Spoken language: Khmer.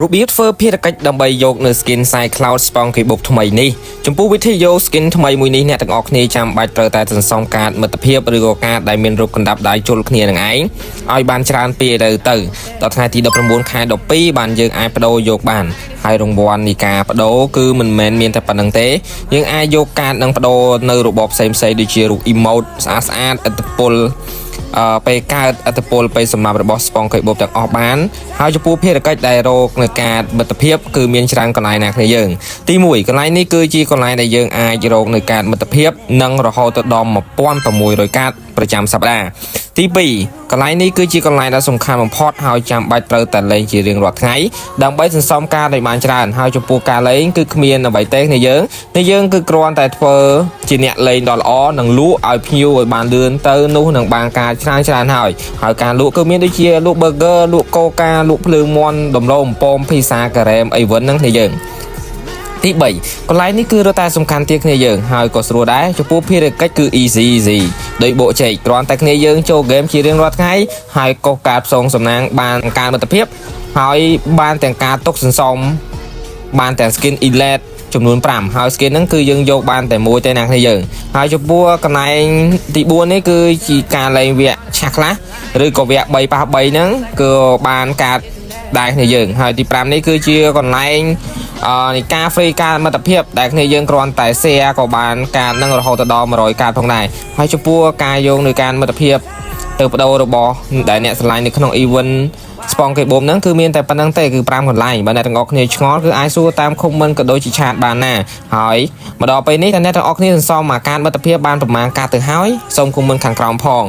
រូបៀបធ្វើភារកិច្ចដើម្បីយកនៅ skin side cloud ស្ពងគេបុកថ្មីនេះចំពោះវិធីយក skin ថ្មីមួយនេះអ្នកទាំងអស់គ្នាចាំបាច់ត្រូវតែសន្សំកាតមិត្តភាពឬក៏កាតដែលមានរូបកណ្ដាប់ដៃជុលគ្នានឹងឯងឲ្យបានច្រើនពេលទៅដល់ថ្ងៃទី19ខែ12បានយើងអាចបដូរយកបានហើយរង្វាន់នៃការបដូរគឺមិនមែនមានតែប៉ុណ្្នឹងទេយើងអាចយកកាតនឹងបដូរនៅរបបផ្សេងៗដូចជារូប emote ស្អាតឥទ្ធិពលពេលកើតអត្តពលពេលសម្រាប់របស់ស្ពងកេបបទាំងអស់បានហើយចំពោះភារកិច្ចដែលរកនៅការមិត្តភាពគឺមានច្រើនកន្លែងណាគ្នាយើងទី1កន្លែងនេះគឺជាកន្លែងដែលយើងអាចរកនៅការមិត្តភាពនិងរហូតទៅដល់1600កាតប្រចាំសប្តាហ៍ទី2កន្លែងនេះគឺជាកន្លែងដែលសំខាន់បំផុតហើយចាំបាច់ត្រូវតែលេងជារៀងរាល់ថ្ងៃដើម្បីសន្សំការឲ្យបានច្រើនហើយចំពោះការលេងគឺគ្មានអ្វីទេគ្នាយើងគឺគ្រាន់តែធ្វើជាអ្នកលេងដ៏ល្អនិងលក់ឲ្យភ្ញៀវឲ្យបានលឿនទៅនោះនឹងបានការច្រើនហើយការលក់គឺមានដូចជាលក់ burger លក់កូកាលក់ភ្លើងមាន់ដំឡូងបំពងភីសាការ៉េមអីវិញហ្នឹងគ្នាយើងទី3កន្លែងនេះគឺរត់តែសំខាន់ទៀតគ្នាយើងហើយក៏ស្រួលដែរចំពោះភារកិច្ចគឺ easy ដោយបកចែកគ្រាន់តែគ្នាយើងចូលហ្គេមជារៀងរាល់ថ្ងៃហើយកុសការផ្សងសំណាងបានការមិត្តភាពហើយបានទាំងការទុកសន្សំបានទាំង skin elite ចំនួន5ហើយ skin ហ្នឹងគឺយើងយកបានតែមួយទេណាគ្នាយើងហើយចំពោះកន្លែងទី4នេះគឺជាការលេងវគ្គឆាស់ខ្លះឬក៏វគ្គ3ប៉ះ3ហ្នឹងគឺបានការដែរគ្នាយើងហើយទី5នេះគឺជាកន្លែងនៃការ free ការមិត្តភាពដែលគ្នាយើងគ្រាន់តែ share ក៏បានការនឹងរហូតដល់100កាតផងដែរហើយចំពោះការយកនៅការមិត្តភាពទៅបដូររបស់ដែលអ្នកឆ្លាញ់នៅក្នុង event ស្ពងគេបូមហ្នឹងគឺមានតែប៉ុណ្្នឹងទេគឺ5កន្លែងបើអ្នកទាំងអស់គ្នាឆ្ងល់គឺអាចសួរតាម comment ក៏ដូចជាឆាតបានណាហើយមកដល់ពេលនេះតើអ្នកទាំងអស់គ្នាសន្សំអាការមិត្តភាពបានប្រមាណកាតទៅហើយសូម comment ខាងក្រោមផង